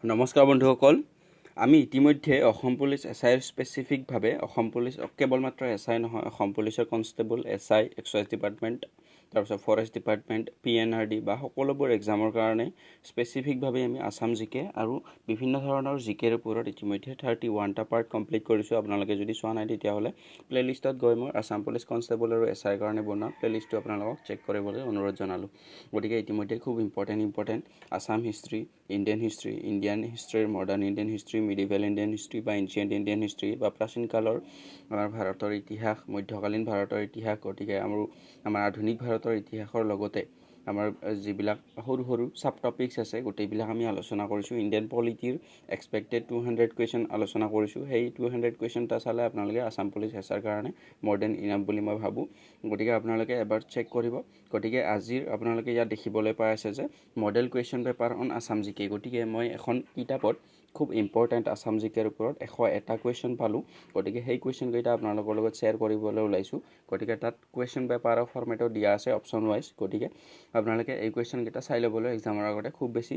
নমস্কাৰ বন্ধুসকল আমি ইতিমধ্যে অসম পুলিচ এছআইৰ স্পেচিফিকভাৱে অসম পুলিচ কেৱল মাত্ৰ এছআই নহয় অসম পুলিচৰ কনষ্টেবল এছআই এক্সাইজ ডিপাৰ্টমেণ্ট তাৰপিছত ফৰেষ্ট ডিপাৰ্টমেণ্ট পিএনআৰডি বা সকলোবোৰ এক্সামৰ কাৰণে স্পেচিফিকভাৱে আমি আসাম জিকে আৰু বিভিন্ন ধৰণৰ জিকেৰ ওপৰত ইতিমধ্যে 31টা পাৰ্ট কমপ্লিট কৰিছোঁ আপোনালোকে যদি চোৱা নাই তেতিয়াহ'লে প্লেলিষ্টত গৈ মই আসাম পুলিচ কনষ্টেবল আৰু এছআইৰ কাৰণে বনোৱা প্লেলিষ্টটো আপোনালোকক চেক কৰিবলৈ অনুৰোধ জনালোঁ গতিকে ইতিমধ্যে খুব ইম্পৰ্টেণ্ট আসাম হিষ্ট্ৰী ইণ্ডিয়ান হিষ্ট্ৰীৰ modern Indian history medieval Indian history বা এনচিয়েণ্ট ইণ্ডিয়ান হিষ্ট্ৰী বা প্ৰাচীন কালৰ আমাৰ ভাৰতৰ ইতিহাস মধ্যকালীন ভাৰতৰ ইতিহাস গতিকে আমাৰ আধুনিক ভাৰতৰ ইতিহাসৰ লগতে আমাৰ যিবিলাক সৰু সৰু সাব টপিকছ আছে গোটেইবিলাক আমি আলোচনা কৰিছোঁ ইণ্ডিয়ান পলিটিৰ এক্সপেক্টেড 200 কুৱেশ্যন আলোচনা কৰিছোঁ সেই 200 কুৱেশ্যনটা চালে আপোনালোকে আসাম পুলিচ এছআইৰ কাৰণে মোৰ দেন ইনাফ বুলি মই ভাবোঁ গতিকে আপোনালোকে এবাৰ চেক কৰিব গতিকে আজিৰ আপোনালোকে ইয়াত দেখিবলৈ পাই আছে যে model question paper on Assam জিকে গতিকে মই এখন কিতাপত খুব ইম্পৰ্টেণ্ট আসাম জিকেৰ ওপৰত 101টা কুৱেশ্যন পালোঁ গতিকে সেই কুৱেশ্যনকেইটা আপোনালোকৰ লগত শ্বেয়াৰ কৰিবলৈ ওলাইছোঁ গতিকে তাত কুৱেশ্যন পেপাৰৰ ফৰ্মেটত দিয়া আছে অপশ্যন ৱাইজ গতিকে আপোনালোকে এই কুৱেশ্যনকেইটা চাই ল'বলৈ এক্সামৰ আগতে খুব বেছি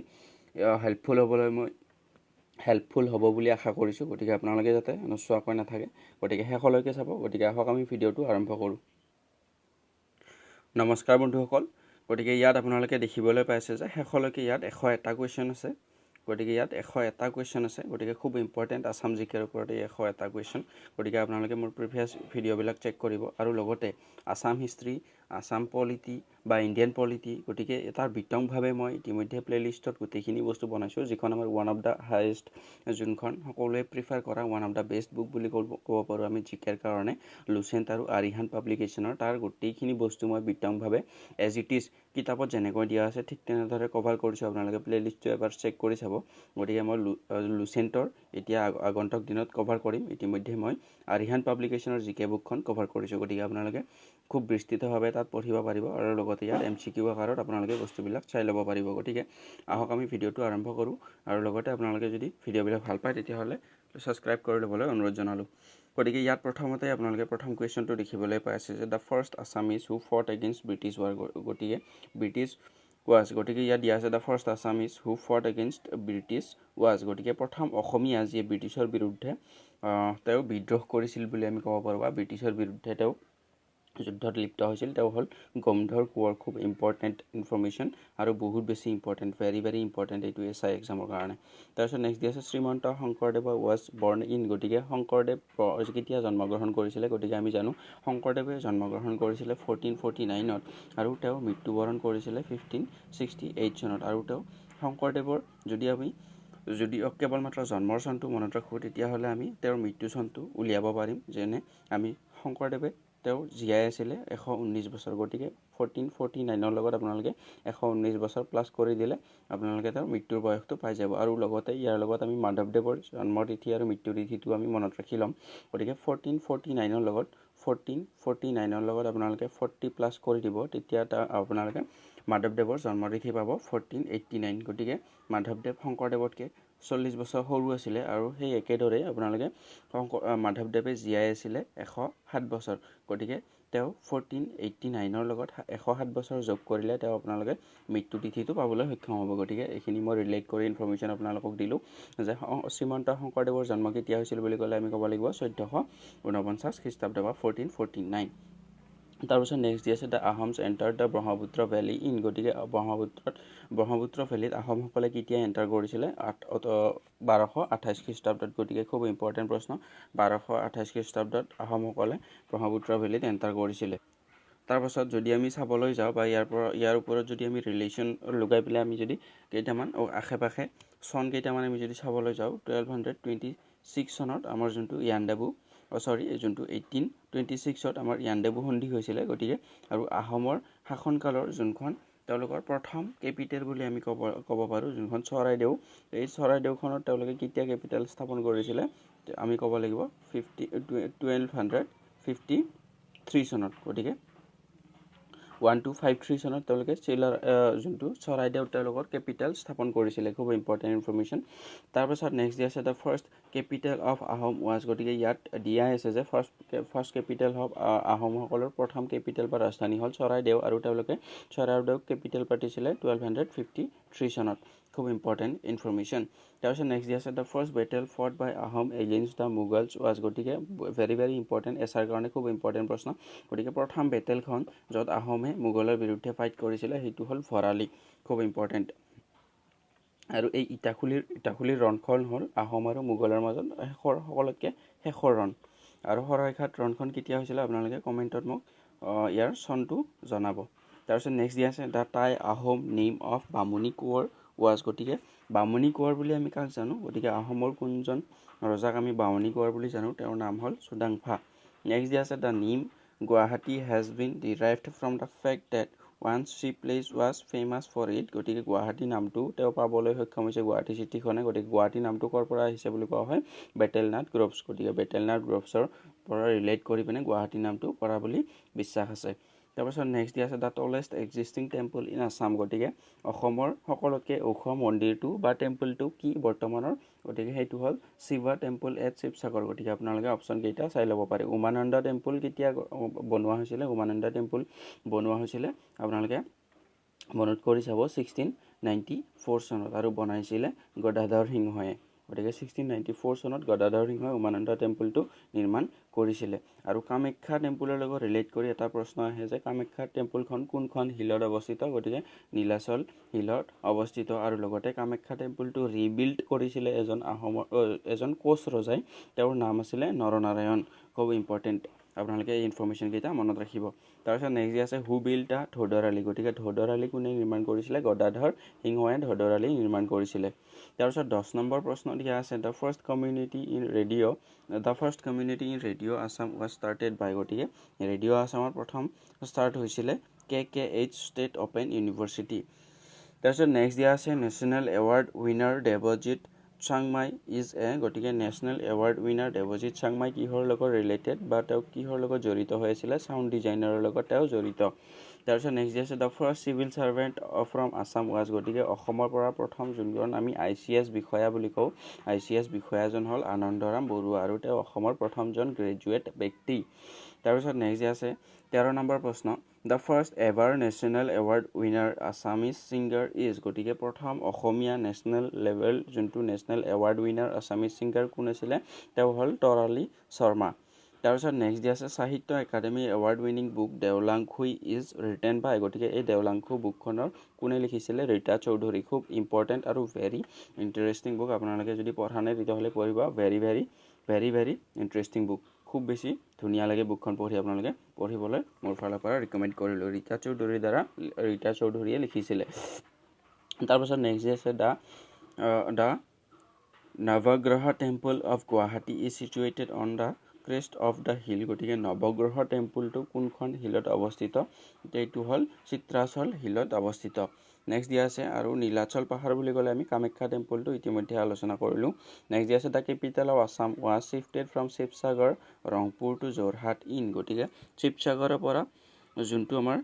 হেল্পফুল হ'ব বুলি আশা কৰিছোঁ গতিকে আপোনালোকে যাতে নোচোৱাকৈ নাথাকে গতিকে শেষলৈকে চাব গতিকে আহক আমি ভিডিঅ'টো আৰম্ভ কৰোঁ নমস্কাৰ বন্ধুসকল গতিকে ইয়াত আপোনালোকে দেখিবলৈ পাইছে যে শেষলৈকে ইয়াত 101টা কুৱেশ্যন আছে গতিকে ইয়াত 101টা কুৱেশ্যন আছে গতিকে খুব ইম্পৰ্টেণ্ট আসাম জিকেৰ ওপৰত এই 101টা কুৱেশ্যন গতিকে আপোনালোকে মোৰ প্ৰিভিয়াছ ভিডিঅ'বিলাক চেক কৰিব আৰু লগতে আসাম হিষ্ট্ৰী আসাম পলিটি বা ইণ্ডিয়ান পলিটি গতিকে তাৰ বিতংভাৱে মই ইতিমধ্যে প্লেলিষ্টত গোটেইখিনি বস্তু বনাইছোঁ যিখন আমাৰ ওৱান অফ দ্য হায়েষ্ট যোনখন সকলোৱে প্ৰিফাৰ কৰা one of the best book বুলি ক'ব পাৰোঁ আমি জিকেৰ কাৰণে লুচেণ্ট আৰু আৰিহান পাব্লিকেশ্যনৰ তাৰ গোটেইখিনি বস্তু মই বিতংভাৱে এজ ইট ইজ কিতাপত যেনেকৈ দিয়া আছে ঠিক তেনেদৰে কভাৰ কৰিছোঁ আপোনালোকে প্লেলিষ্টটো এবাৰ চেক কৰি চাব গতিকে মই লুচেণ্টৰ এতিয়া আগন্তুক দিনত কভাৰ কৰিম ইতিমধ্যে মই আৰিহান পাব্লিকেশ্যনৰ জিকে বুকখন কভাৰ কৰিছোঁ গতিকে আপোনালোকে খুব বিস্তৃতভাৱে তাত পঢ়িব পাৰিব আৰু লগতে ইয়াত MCQ আকাৰত আপোনালোকে বস্তুবিলাক চাই ল'ব পাৰিব গতিকে আহক আমি ভিডিঅ'টো আৰম্ভ কৰোঁ আৰু লগতে আপোনালোকে যদি ভিডিঅ'বিলাক ভাল পায় তেতিয়াহ'লে ছাবস্ক্ৰাইব কৰি ল'বলৈ অনুৰোধ জনালোঁ গতিকে ইয়াত প্ৰথমতে আপোনালোকে প্ৰথম কুৱেশ্যনটো দেখিবলৈ পাই আছে যে the first Assamese who fought against British war গতিকে ব্ৰিটিছ ৱাজ গতিকে ইয়াত দিয়া আছে the first Assamese who fought against British was গতিকে প্ৰথম অসমীয়া যিয়ে ব্ৰিটিছৰ বিৰুদ্ধে তেওঁ বিদ্ৰোহ কৰিছিল বুলি আমি ক'ব পাৰোঁ বা ব্ৰিটিছৰ বিৰুদ্ধে তেওঁ যুদ্ধত লিপ্ত হৈছিল তেওঁ হ'ল গমধৰ কোঁৱৰ খুব ইম্পৰ্টেণ্ট ইনফৰ্মেশ্যন আৰু বহুত বেছি ইম্পৰ্টেণ্ট ভেৰি ইম্পৰ্টেণ্ট এইটো এছআই এক্সামৰ কাৰণে তাৰপিছত নেক্সট দিয়া আছে শ্ৰীমন্ত শংকৰদেৱ ৱাজ বৰ্ণ ইন গতিকে শংকৰদেৱ কেতিয়া জন্মগ্ৰহণ কৰিছিলে গতিকে আমি জানো শংকৰদেৱে জন্মগ্ৰহণ কৰিছিলে 1449ত আৰু তেওঁ মৃত্যুবৰণ কৰিছিলে 1568 চনত আৰু তেওঁ শংকৰদেৱৰ যদি কেৱল মাত্ৰ জন্মৰ চনটো মনত ৰাখোঁ তেতিয়াহ'লে আমি তেওঁৰ মৃত্যু চনটো উলিয়াব পাৰিম যেনে আমি শংকৰদেৱে তেওঁ জীয়াই আছিলে 119 বছৰ গতিকে 1449ৰ লগত আপোনালোকে 119 বছৰ প্লাছ কৰি দিলে আপোনালোকে তেওঁৰ মৃত্যুৰ বয়সটো পাই যাব আৰু লগতে ইয়াৰ লগত আমি মাধৱদেৱৰ জন্মৰ তিথি আৰু মৃত্যু তিথিটো আমি মনত ৰাখি ল'ম গতিকে 1449ৰ লগত আপোনালোকে 40 প্লাছ কৰি দিব তেতিয়া আপোনালোকে মাধৱদেৱৰ জন্মতিথি পাব 1489 গতিকে মাধৱদেৱ শংকৰদেৱতকৈ 40 বছৰ সৰু আছিলে আৰু সেই একেদৰে আপোনালোকে মাধৱদেৱে জীয়াই আছিলে 107 বছৰ গতিকে তেওঁ 1489ৰ লগত 107 বছৰ যোগ কৰিলে তেওঁ আপোনালোকে মৃত্যু তিথিটো পাবলৈ সক্ষম হ'ব গতিকে এইখিনি মই ৰিলেট কৰি ইনফৰ্মেশ্যন আপোনালোকক দিলোঁ যে শ্ৰীমন্ত শংকৰদেৱৰ জন্ম কেতিয়া হৈছিল বুলি ক'লে আমি ক'ব লাগিব 1449 খ্ৰীষ্টাব্দ বা 1449 তাৰপিছত নেক্সট দি আছে the Ahoms enter the Brahmaputra valley in গতিকে ব্ৰহ্মপুত্ৰ ভেলীত আহোমসকলে কেতিয়া এণ্টাৰ কৰিছিলে 1228 খ্ৰীষ্টাব্দত গতিকে খুব ইম্পৰ্টেণ্ট প্ৰশ্ন 1228 খ্ৰীষ্টাব্দত আহোমসকলে ব্ৰহ্মপুত্ৰ ভেলীত এণ্টাৰ কৰিছিলে তাৰপাছত যদি আমি চাবলৈ যাওঁ বা ইয়াৰ ওপৰত যদি আমি ৰিলেশ্যন লগাই পেলাই আমি যদি কেইটামান আশে পাশে চন কেইটামান আমি যদি চাবলৈ যাওঁ 1226 চনত আমাৰ যোনটো যোনটো 1826ত আমাৰ ইয়াণ্ডাবু সন্ধি হৈছিলে গতিকে আৰু আহোমৰ শাসনকালৰ যোনখন তেওঁলোকৰ প্ৰথম কেপিটেল বুলি আমি ক'ব পাৰোঁ যোনখন চৰাইদেউ এই চৰাইদেউখনত তেওঁলোকে কেতিয়া কেপিটেল স্থাপন কৰিছিলে আমি ক'ব লাগিব 1253 চনত গতিকে 1253 চনত তেওঁলোকে যোনটো চৰাইদেউ তেওঁলোকৰ কেপিটেল স্থাপন কৰিছিলে খুব ইম্পৰ্টেণ্ট ইনফৰ্মেশ্যন তাৰপাছত নেক্সট দিয়া আছে the first capital of Ahom was গতিকে ইয়াত দিয়া আছে যে ফাৰ্ষ্ট কেপিটেল অফ আহোমসকলৰ প্ৰথম কেপিটেল বা ৰাজধানী হ'ল চৰাইদেউ আৰু তেওঁলোকে চৰাইদেউ কেপিটেল পাতিছিলে 1253 চনত খুব ইম্পৰ্টেণ্ট ইনফৰমেশ্যন তাৰপিছত নেক্সট দিয়া আছে the first battle fought by Ahom against the Mughals was গতিকে ভেৰি ভেৰি ইম্পৰ্টেণ্ট এছাৰ কাৰণে খুব ইম্পৰ্টেণ্ট প্ৰশ্ন গতিকে প্ৰথম বেটেলখন য'ত আহোমে মোগলৰ বিৰুদ্ধে ফাইট কৰিছিলে সেইটো হ'ল ভৰালি খুব ইম্পৰ্টেণ্ট আৰু এই ইটাখুলিৰ ৰণখন হ'ল আহোম আৰু মোগলৰ মাজত সকলোতকৈ শেষৰ ৰণ আৰু শৰাইঘাট ৰণখন কেতিয়া হৈছিলে আপোনালোকে কমেণ্টত মোক ইয়াৰ চনটো জনাব তাৰপিছত নেক্সট দিয়া আছে the Tai Ahom name of Bamuni Konwar was গতিকে বামুণী কোঁৱৰ বুলি আমি কাক জানো গতিকে আহোমৰ কোনজন ৰজাক আমি বামুণী কোঁৱৰ বুলি জানো তেওঁৰ নাম হ'ল চুডাংফা নেক্সট দিয়া আছে the name Guwahati has been derived from the fact that once place was famous for it গতিকে গুৱাহাটী নামটো তেওঁ পাবলৈ সক্ষম হৈছে গুৱাহাটী চিঠিখনে গতিকে গুৱাহাটী নামটো ক'ৰ পৰা আহিছে বুলি কোৱা হয় বেটেলনাথ গ্ৰোভছ গতিকে বেটেলনাথ গ্ৰোভছৰ পৰা ৰিলেট কৰি পিনে গুৱাহাটী নামটো পৰা বুলি বিশ্বাস আছে তাৰপিছত নেক্সট দিয়া আছে the টলেষ্ট existing temple in Assam গতিকে অসমৰ সকলোতকৈ ওখ মন্দিৰটো বা টেম্পলটো কি বৰ্তমানৰ গতিকে সেইটো হ'ল শিৱা টেম্পল এট শিৱসাগৰ গতিকে আপোনালোকে অপশ্যন কেইটা চাই ল'ব পাৰে উমানন্দ টেম্পল কেতিয়া বনোৱা হৈছিলে উমানন্দ টেম্পল বনোৱা হৈছিলে আপোনালোকে মনত কৰি চাব 1694 চনত আৰু বনাইছিলে গদাধৰ সিংহই গতিকে 1694 চনত গদাধৰ সিংহই উমানন্দ টেম্পলটো নিৰ্মাণ কৰিছিলে আৰু কামাখ্যা টেম্পলৰ লগত ৰিলেট কৰি এটা প্ৰশ্ন আহে যে কামাখ্যা টেম্পলখন কোনখন হিলত অৱস্থিত গতিকে নীলাচল হিলত অৱস্থিত আৰু লগতে কামাখ্যা টেম্পলটো ৰিবিল্ড কৰিছিলে এজন কোচ ৰজাই তেওঁৰ নাম আছিলে নৰনাৰায়ণ খুব ইম্পৰ্টেণ্ট আপোনালোকে এই ইনফৰমেশ্যন কেইটা মনত ৰাখিব তাৰপিছত নেক্সট আছে হু বিল্ড দ্য ধোদৰ আলি গতিকে ধোদৰ আলি কোনে নিৰ্মাণ কৰিছিলে গদাধৰ সিংহই ধোদৰ আলি নিৰ্মাণ কৰিছিলে তাৰপিছত 10 নম্বৰ প্ৰশ্ন দিয়া আছে the first community in radio' Assam was started by গতিকে ৰেডিঅ' আছামৰ প্ৰথম ষ্টাৰ্ট হৈছিলে KKH ষ্টেট অপেন ইউনিভাৰ্চিটি তাৰপিছত নেক্সট দিয়া আছে national award winner Debajit Changmai is গতিকে national award winner Debajit Changmai কিহৰ লগত ৰিলেটেড বা তেওঁ কিহৰ লগত জড়িত হৈ আছিলে চাউণ্ড ডিজাইনাৰৰ লগত তেওঁ জড়িত তাৰপিছত নেক্সট দিয়া আছে the first civil servant from Assam was গতিকে অসমৰ পৰা প্ৰথম যোনজন আমি ICS বিষয়া বুলি কওঁ ICS বিষয়াজন হ'ল আনন্দৰাম বৰুৱা আৰু তেওঁ অসমৰ প্ৰথমজন গ্ৰেজুৱেট ব্যক্তি তাৰপিছত নেক্সট দিয়া আছে 13 নম্বৰ প্ৰশ্ন the first ever national award winner Assamese singer is গতিকে প্ৰথম অসমীয়া নেশ্যনেল লেভেল যোনটো national award winner Assamese singer কোন আছিলে তেওঁ হ'ল তৰালী শৰ্মা তাৰপিছত নেক্সট দিয়া আছে Sahitya Akademi award winning book Deolangkhui is written by গতিকে এই দেওলাংখু বুকখনৰ কোনে লিখিছিলে ৰীতা চৌধুৰী খুব ইম্পৰ্টেণ্ট আৰু ভেৰি ইণ্টাৰেষ্টিং বুক আপোনালোকে যদি পঢ়া নাই তেতিয়াহ'লে পঢ়িব ভেৰি ইণ্টাৰেষ্টিং বুক খুব বেছি ধুনীয়া লাগে বুকখন পঢ়ি আপোনালোকে পঢ়িবলৈ মোৰ ফালৰ পৰা ৰিকমেণ্ড কৰিলোঁ ৰীতা চৌধুৰীৰ দ্বাৰা ৰীতা চৌধুৰীয়ে লিখিছিলে তাৰপিছত নেক্সট আছে the Navagraha temple of Guwahati is situated on the crest of the hill গতিকে নৱগ্ৰহ টেম্পলটো কোনখন হিলত অৱস্থিত এইটো হ'ল চিত্ৰাচল হিলত অৱস্থিত নেক্সট দিয়া আছে আৰু নীলাচল পাহাৰ বুলি ক'লে আমি কামাখ্যা টেম্পলটো ইতিমধ্যে আলোচনা কৰিলোঁ নেক্সট দিয়া আছে the capital of Assam was shifted from Sivasagar Rangpur to Jorhat in গতিকে শিৱসাগৰৰ পৰা যোনটো আমাৰ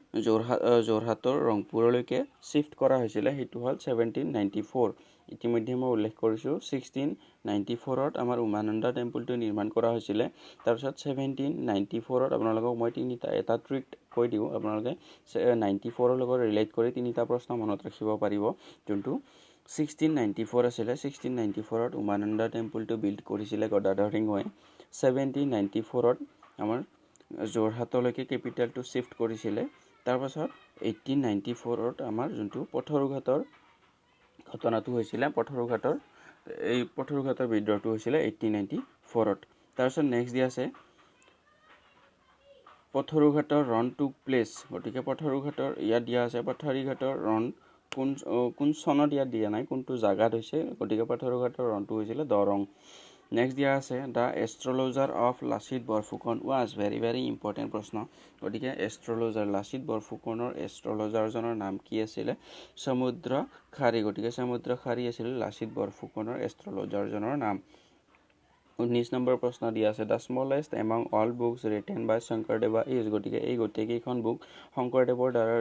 যোৰহাটৰ ৰংপুৰলৈকে শিফ্ট কৰা হৈছিলে সেইটো হ'ল 1794 ইতিমধ্যে মই উল্লেখ কৰিছোঁ 1694ত আমাৰ উমানন্দ টেম্পলটো নিৰ্মাণ কৰা হৈছিলে তাৰপিছত 1794ত আপোনালোকক মই এটা ট্ৰিক কৈ দিওঁ আপোনালোকে 94ৰ লগত ৰিলেট কৰি তিনিটা প্ৰশ্ন মনত ৰাখিব পাৰিব যোনটো 1694 আছিলে 1694ত উমানন্দ টেম্পলটো বিল্ড কৰিছিলে গদাধৰ সিংহই 1794ত আমাৰ যোৰহাটলৈকে কেপিটেলটো শিফ্ট কৰিছিলে তাৰপাছত 1894ত আমাৰ যোনটো পথৰুঘাটৰ ঘটনাটো হৈছিলে পথৰুঘাটৰ বিদ্ৰোহটো হৈছিলে 1894ত তাৰপিছত নেক্সট দিয়া আছে পথৰুঘাটৰ ৰণ টুক প্লেচ গতিকে পথৰুঘাটৰ ইয়াত দিয়া আছে পথৰুঘাটৰ ৰণ কোন চনত ইয়াত দিয়া নাই কোনটো জাগাত হৈছে গতিকে পথৰুঘাটৰ ৰণটো হৈছিলে দৰং নেক্সট দিয়া আছে the astrologer of Lachit Borphukan was very important প্ৰশ্ন গতিকে এষ্ট্ৰলজাৰ লাচিত বৰফুকনৰ এষ্ট্ৰলজাৰজনৰ নাম কি আছিলে সমুদ্ৰ খাৰী গতিকে সমুদ্ৰ খাৰী আছিল লাচিত বৰফুকনৰ এষ্ট্ৰলজাৰজনৰ নাম 19 নম্বৰ প্ৰশ্ন দিয়া আছে the smallest among all books written by Shankardeva is গতিকে এই গোটেইকেইখন বুক শংকৰদেৱৰ দ্বাৰা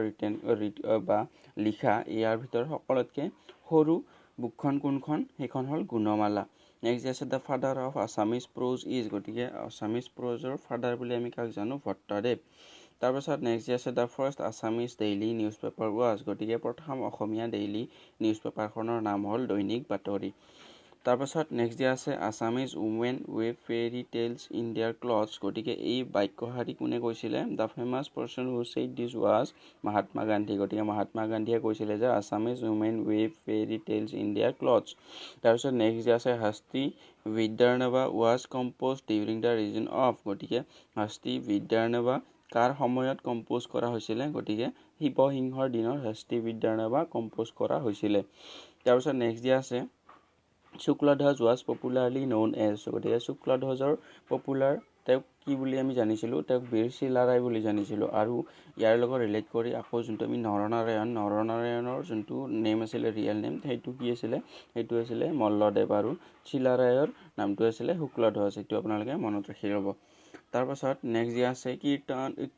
বা লিখা ইয়াৰ ভিতৰত সকলোতকৈ সৰু বুকখন কোনখন সেইখন হ'ল গুণমালা নেক্সট আছে the father of Assamese prose is গতিকে আছামিজ প্ৰ'জৰ ফাদাৰ বুলি আমি কাক জানো ভট্টদেৱ তাৰপিছত নেক্সট আছে the first Assamese daily news paper was গতিকে প্ৰথম অসমীয়া ডেইলি নিউজ পেপাৰখনৰ নাম হ'ল দৈনিক বাতৰি তাৰপিছত নেক্সট আছে Assamese women weave fairy tales in their clothes গতিকে এই বাক্যশাৰী কোনে কৈছিলে the famous person who said this was Mahatma Gandhi গতিকে মহাত্মা গান্ধীয়ে কৈছিলে যে Assamese women weave fairy tales in their clothes তাৰপিছত নেক্সট আছে Hasti Vidyarnava was composed during the reign of গতিকে হস্তি বিদ্যাৰ্ণৱা কাৰ সময়ত কম্প'জ কৰা হৈছিলে গতিকে শিৱসিংহৰ দিনৰ হস্তি বিদ্যাৰ্ণৱা কম্প'জ কৰা হৈছিলে তাৰপিছত নেক্সট আছে Sukladhwaj was popularly known as গতিকে শুক্লধ্বজৰ পপুলাৰ তেওঁক কি বুলি আমি জানিছিলোঁ তেওঁক বীৰ চিলাৰায় বুলি জানিছিলোঁ আৰু ইয়াৰ লগত ৰিলেট কৰি আকৌ যোনটো আমি নৰনাৰায়ণৰ যোনটো নেম আছিলে ৰিয়েল নেম সেইটো কি আছিলে সেইটো আছিলে মল্লদেৱ আৰু চিলাৰায়ৰ নামটো আছিলে শুক্লধ্বজ এইটো আপোনালোকে মনত ৰাখি ল'ব তাৰপাছত নেক্সট আছে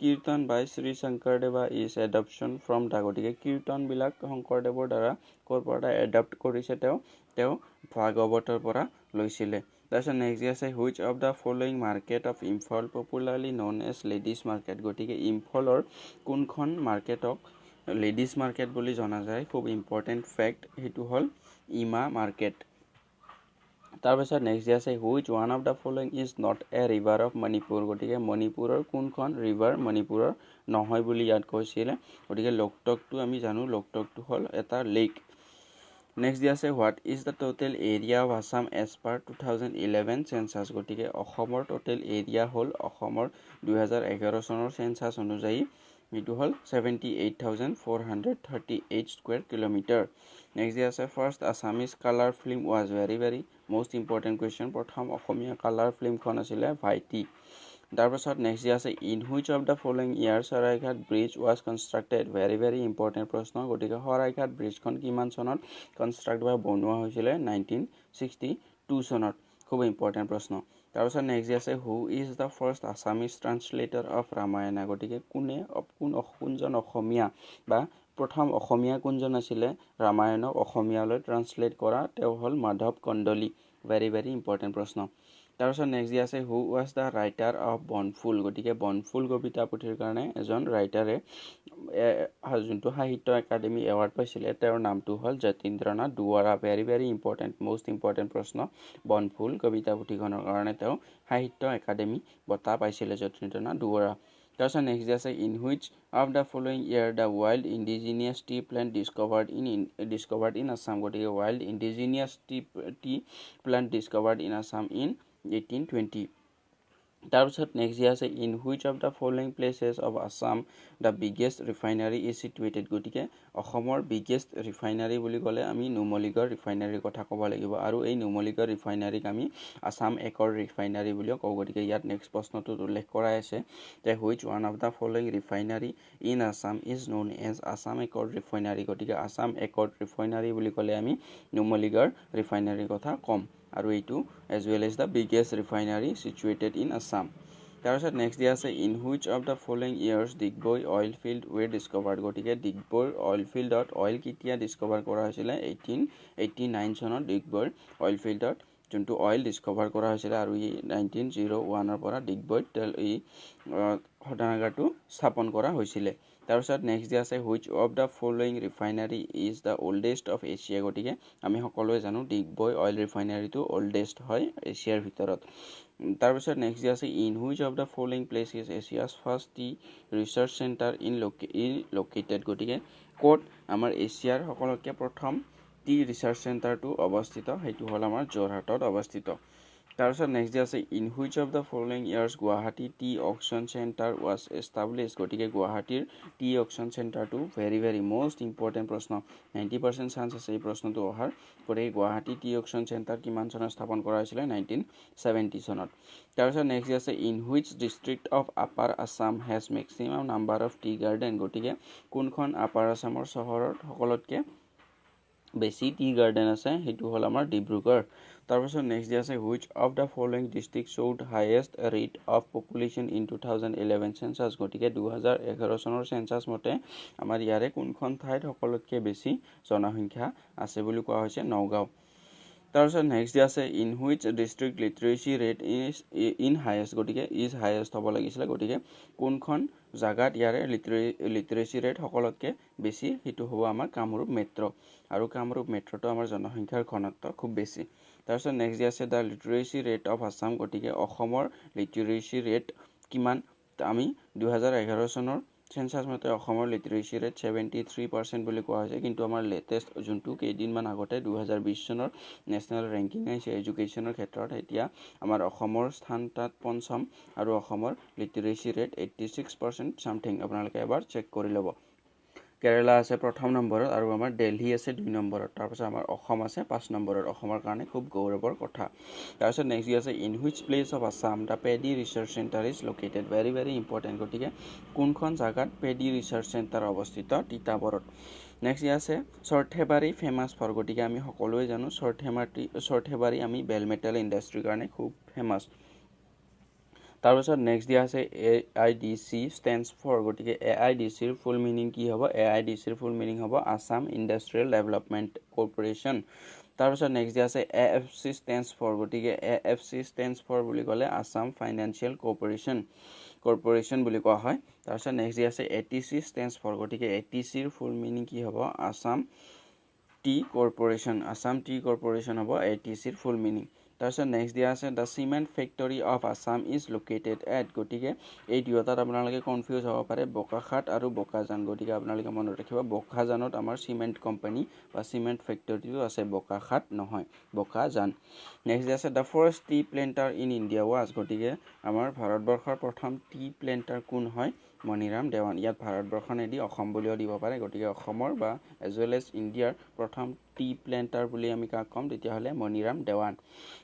Kirtan by Shri Shankardeva is adaptation from the গতিকে কীৰ্তনবিলাক শংকৰদেৱৰ দ্বাৰা ক'ৰ পৰা এডপ্ট কৰিছে তেওঁ ভাগৱতৰ পৰা লৈছিলে তাৰপিছত নেক্সট আছে which of the following market of Imphal popularly known as ladies market গতিকে ইম্ফলৰ কোনখন মাৰ্কেটক লেডিজ মাৰ্কেট বুলি জনা যায় খুব ইম্পৰ্টেণ্ট ফেক্ট সেইটো হ'ল ইমা মাৰ্কেট তাৰপিছত নেক্সট আছে which one of the following is not a river of Manipur গতিকে মণিপুৰৰ কোনখন ৰিভাৰ মণিপুৰৰ নহয় বুলি ইয়াত কৈছিলে গতিকে লোকটকটো আমি জানো লোকটকটো হ'ল এটা লেক নেক্সট আছে what is the total area of Assam as per 2011 census গতিকে অসমৰ টোটেল এৰিয়া হ'ল অসমৰ 2011 চনৰ চেঞ্চাছ অনুযায়ী এইটো হ'ল 78,438 স্কুৱেৰ কিলোমিটাৰ নেক্সট আছে first Assamese colour film was very most important question প্ৰথম অসমীয়া কালাৰ ফিল্মখন আছিলে ভাইটি তাৰপাছত নেক্সট আছে in which of the following year Saraighat bridge was constructed very important প্ৰশ্ন গতিকে শৰাইঘাট ব্ৰিজখন কিমান চনত কনষ্ট্ৰাক্ট বা বনোৱা হৈছিলে 1962 চনত খুব ইম্পৰ্টেণ্ট প্ৰশ্ন তাৰপাছত নেক্সট আছে who is the first Assamese translator of Ramayana গতিকে কোনজন অসমীয়া বা প্ৰথম অসমীয়া কোনজন আছিলে ৰামায়ণক অসমীয়ালৈ ট্ৰান্সলেট কৰা তেওঁ হ'ল মাধৱ কন্দলি ভেৰি ইম্পৰ্টেণ্ট প্ৰশ্ন তাৰপিছত নেক্সট আছে who was the writer of Banphul গতিকে বনফুল কবিতা পুথিৰ কাৰণে এজন ৰাইটাৰে যোনটো সাহিত্য একাডেমি এৱাৰ্ড পাইছিলে তেওঁৰ নামটো হ'ল Jatindranath Duwara very important most important প্ৰশ্ন বনফুল কবিতা পুথিখনৰ কাৰণে তেওঁ সাহিত্য একাডেমি বঁটা পাইছিলে যতীন্দ্ৰনাথ দুৱৰা তাৰপিছত নেক্সট আছে in which of the following year the wild indigenous tea plant discovered in Assam গতিকে wild indigenous tea plant discovered in Assam in 1820 তাৰপিছত নেক্সট আছে in which of the following places of Assam the biggest refinery is situated গতিকে অসমৰ biggest refinery বুলি ক'লে আমি নুমলীগড় ৰিফাইনাৰীৰ কথা ক'ব লাগিব আৰু এই নুমলীগড় ৰিফাইনাৰীক আমি আছাম একৰ ৰিফাইনাৰী বুলিও কওঁ গতিকে ইয়াত নেক্সট প্ৰশ্নটোত উল্লেখ কৰাই আছে যে which one of the following refinery in Assam is known as Assam একৰ ৰিফাইনাৰী গতিকে আছাম একৰ ৰিফাইনাৰী বুলি ক'লে আমি নুমলীগড় ৰিফাইনাৰীৰ কথা ক'ম আৰু এইটো as well as the biggest refinery situated in Assam তাৰপিছত নেক্সট আছে in which of the following years Digboi oil field were discovered গতিকে ডিগবৈৰ অইল ফিল্ডত অইল কেতিয়া ডিস্কভাৰ কৰা হৈছিলে 1889 চনত ডিগবৈৰ অইল ফিল্ডত যোনটো অইল ডিস্কভাৰ কৰা হৈছিলে আৰু ই 1901 পৰা ডিগবৈত এই শোধনাগাৰটো স্থাপন কৰা হৈছিলে তাৰপিছত নেক্সট আছে which of the following refinery is the oldest of Asia গতিকে আমি সকলোৱে জানো ডিগবৈ অইল ৰিফাইনাৰীটো অল্ডেষ্ট হয় এছিয়াৰ ভিতৰত তাৰপিছত নেক্সট আছে in which of the following place is Asia's first tea research centre in located গতিকে ক'ত আমাৰ এছিয়াৰ সকলোতকৈ প্ৰথম টি ৰিচাৰ্চ চেণ্টাৰটো অৱস্থিত সেইটো হ'ল আমাৰ যোৰহাটত অৱস্থিত তাৰপিছত নেক্সট আছে in which of the following years Guwahati tea auction centre was establish গতিকে গুৱাহাটীৰ টি অকশ্যন চেণ্টাৰটো ভেৰি most ইম্পৰ্টেণ্ট প্ৰশ্ন 90% চান্স আছে এই প্ৰশ্নটো অহাৰ গতিকে গুৱাহাটী টি অকশ্যন চেণ্টাৰ কিমান চনত স্থাপন কৰা হৈছিলে 1970 চনত তাৰপিছত নেক্সট আছে in which district of upper Assam has maximum number of tea garden গতিকে কোনখন আপাৰ আছামৰ চহৰত সকলোতকৈ বেছি টি গাৰ্ডেন আছে সেইটো হ'ল আমাৰ ডিব্ৰুগড় তাৰপিছত নেক্সট আছে which of the following district showed highest rate of population in 2011 census গতিকে 2011 চনৰ চেঞ্চাছ মতে আমাৰ ইয়াৰে কোনখন ঠাইত সকলোতকৈ বেছি জনসংখ্যা আছে বুলি কোৱা হৈছে নগাঁও তাৰপিছত নেক্সট দিয়া আছে in which district লিটাৰেচি rate is in highest গতিকে ইজ হায়েষ্ট হ'ব লাগিছিলে গতিকে কোনখন জাগাত ইয়াৰে লিটাৰেচি ৰেট সকলোতকৈ বেছি সেইটো হ'ব আমাৰ কামৰূপ মেট্ৰ' আৰু কামৰূপ মেট্ৰ'টো আমাৰ জনসংখ্যাৰ ঘনত্ব খুব বেছি তাৰপিছত নেক্সট দিয়া আছে দ্য লিটাৰেচি ৰেট অফ আছাম গতিকে অসমৰ লিটাৰেচি ৰেট কিমান আমি 2011 চনৰ সেন্সাস মতে অসমৰ লিটাৰেচি ৰেট 73% বুলি কোৱা হৈছে কিন্তু আমাৰ লেটেষ্ট যোনটো কেইদিনমান আগতে 2020 চনৰ নেশ্যনেল ৰেংকিং আহিছে এডুকেশ্যনৰ ক্ষেত্ৰত এতিয়া আমাৰ অসমৰ স্থান তাত পঞ্চম আৰু অসমৰ লিটাৰেচি ৰেট 86% সামথিং আপোনালোকে এবাৰ চেক কৰি ল'ব কেৰালা আছে প্ৰথম নম্বৰত আৰু আমাৰ দিল্লী আছে 2 নম্বৰত তাৰপিছত আমাৰ অসম আছে 5 নম্বৰত অসমৰ কাৰণে খুব গৌৰৱৰ কথা তাৰপিছত নেক্সট আছে in which place of Assam the paddy research centre is located very very important গতিকে কোনখন জাগাত পেডি ৰিচাৰ্চ চেণ্টাৰ অৱস্থিত তিতাবৰত নেক্সট আছে চৰ্থেবাৰী ফেমাছ ফৰ গতিকে আমি সকলোৱে জানো চৰ্থেবাৰী আমি বেল মেটেল ইণ্ডাষ্ট্ৰীৰ কাৰণে খুব ফেমাছ তাৰপিছত নেক্সট দিয়া আছে AIDC stands for গতিকে AIDCৰ ফুল মিনিং কি হ'ব AIDCৰ ফুল মিনিং হ'ব আসাম ইণ্ডাষ্ট্ৰিয়েল ডেভেলপমেণ্ট কৰ্পোৰেশ্যন তাৰপিছত নেক্সট দিয়া আছে AFC stands for গতিকে AFC stands for বুলি ক'লে আসাম ফাইনেন্সিয়েল কৰ্পোৰেশ্যন বুলি কোৱা হয় তাৰপিছত নেক্সট দিয়া আছে ATC stands for গতিকে ATCৰ ফুল মিনিং কি হ'ব আসাম টি কৰ্পোৰেশ্যন হ'ব ATCৰ ফুল মিনিং তাৰপিছত নেক্সট দিয়া আছে the cement factory of Assam is located at গতিকে এই দুয়োটাত আপোনালোকে কনফিউজ হ'ব পাৰে বোকাখাট আৰু বোকাজান গতিকে আপোনালোকে মনত ৰাখিব বোকাজানত আমাৰ চিমেণ্ট কোম্পানী বা চিমেণ্ট ফেক্টৰীটো আছে বোকাখাট নহয় বোকাজান নেক্সট দিয়া আছে the first T planter in India was গতিকে আমাৰ ভাৰতবৰ্ষৰ প্ৰথম টি প্লেণ্টাৰ কোন হয় মণিৰাম দেৱান ইয়াত ভাৰতবৰ্ষ নেদি অসম বুলিও দিব পাৰে গতিকে অসমৰ বা এজ ৱেল এজ ইণ্ডিয়াৰ প্ৰথম টি প্লেণ্টাৰ বুলি আমি কাক ক'ম তেতিয়াহ'লে মণিৰাম দেৱান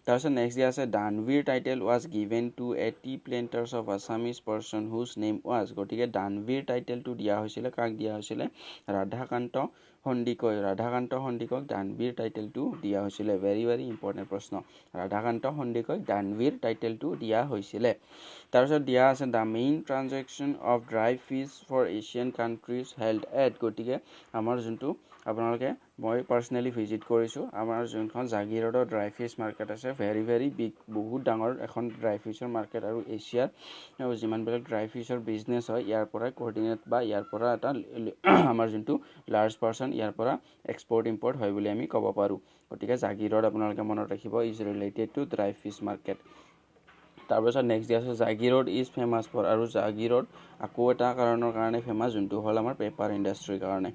তাৰপিছত নেক্সট দিয়া আছে Danbir title was given to a tea planters of Assamese person whose name was গতিকে দানবীৰ টাইটেলটো দিয়া হৈছিলে কাক দিয়া হৈছিলে ৰাধাকান্ত সন্দিকৈক দানবীৰ টাইটেলটো দিয়া হৈছিলে ভেৰি ভেৰি ইম্পৰ্টেণ্ট প্ৰশ্ন ৰাধাকান্ত সন্দিকৈক দানবীৰ টাইটেলটো দিয়া হৈছিলে তাৰপিছত দিয়া আছে the main transaction of dry fish for Asian countries held at গতিকে আমাৰ যোনটো আপোনালোকে মই পাৰ্চনেলি ভিজিট কৰিছোঁ আমাৰ যোনখন জাগিৰোডৰ ড্ৰাই ফিছ মাৰ্কেট আছে ভেৰি ভেৰি বিগ বহুত ডাঙৰ এখন ড্ৰাই ফিছৰ মাৰ্কেট আৰু এছিয়াৰ যিমানবিলাক ড্ৰাই ফিছৰ বিজনেছ হয় ইয়াৰ পৰা কোঅৰ্ডিনেট বা ইয়াৰ পৰা এটা আমাৰ যোনটো লাৰ্জ পাৰ্চন ইয়াৰ পৰা এক্সপৰ্ট ইম্পৰ্ট হয় বুলি আমি ক'ব পাৰোঁ গতিকে জাগিৰোড আপোনালোকে মনত ৰাখিব is related to dry fish market তাৰপিছত নেক্সট দিয়া আছে জাগিৰোড ইজ ফেমাছ ফৰ আৰু জাগিৰোড আকৌ এটা কাৰণৰ কাৰণে ফেমাছ যোনটো হ'ল আমাৰ পেপাৰ ইণ্ডাষ্ট্ৰীৰ কাৰণে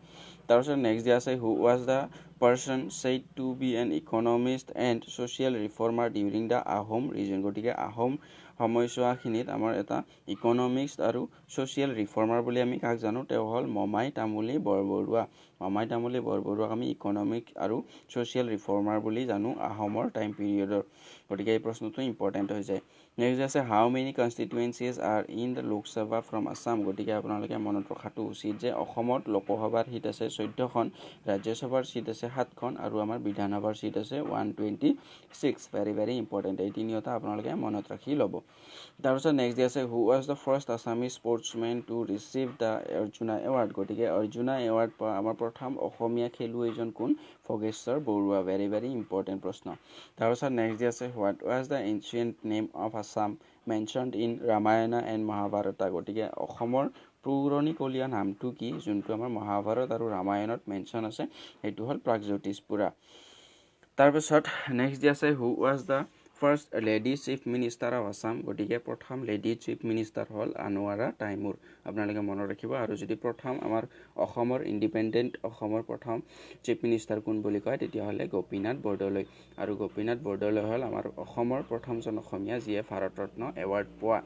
তাৰপিছত নেক্সট দিয়া আছে who was the person said to be an economist and social reformer during the Ahom region গতিকে আহোম সময়ছোৱাখিনিত আমাৰ এটা ইকনমিক্স আৰু ছ'চিয়েল ৰিফৰ্মাৰ বুলি আমি কাক জানো তেওঁ হ'ল মমাই তামুলী বৰবৰুৱাক আমি ইকনমিক আৰু ছ'চিয়েল ৰিফৰ্মাৰ বুলি জানো আহোমৰ টাইম পিৰিয়ডৰ গতিকে এই প্ৰশ্নটো ইম্পৰ্টেণ্ট হৈ যায় নেক্সট আছে how many constituencies are in the Lok Sabha from Assam গতিকে আপোনালোকে মনত ৰখাটো উচিত যে অসমত লোকসভাৰ সিট আছে 14খন ৰাজ্যসভাৰ সিট আছে 7খন আৰু আমাৰ বিধানসভাৰ সিট আছে 126 ভেৰি ভেৰি ইম্পৰ্টেণ্ট এই তিনিওটা আপোনালোকে মনত ৰাখি ল'ব তাৰপিছত নেক্সট আছে who was the first Assamese sportsmen to receive the Arjuna award গতিকে অৰ্জুনা এৱাৰ্ড পোৱা আমাৰ প্ৰথম অসমীয়া খেলুৱৈজন কোন Bhogeswar Baruah very very important প্ৰশ্ন তাৰপিছত নেক্সট আছে what was the ancient name of Assam mentioned in Ramayana and Mahabharata গতিকে অসমৰ পুৰণিকলীয়া নামটো কি যোনটো আমাৰ মহাভাৰত আৰু ৰামায়ণত মেনশ্যন আছে সেইটো হ'ল প্ৰাগজ্যোতিষপুৰা তাৰপিছত নেক্সট আছে who was the first lady chief minister of Assam গতিকে প্ৰথম লেডি চিফ মিনিষ্টাৰ হ'ল আনোৱাৰা টাইমুৰ আপোনালোকে মনত ৰাখিব আৰু যদি প্ৰথম আমাৰ অসমৰ ইণ্ডিপেণ্ডেণ্ট অসমৰ প্ৰথম চিফ মিনিষ্টাৰ কোন বুলি কয় তেতিয়াহ'লে গোপীনাথ বৰদলৈ আৰু গোপীনাথ বৰদলৈ হ'ল আমাৰ অসমৰ প্ৰথমজন অসমীয়া যিয়ে ভাৰত ৰত্ন এৱাৰ্ড পোৱা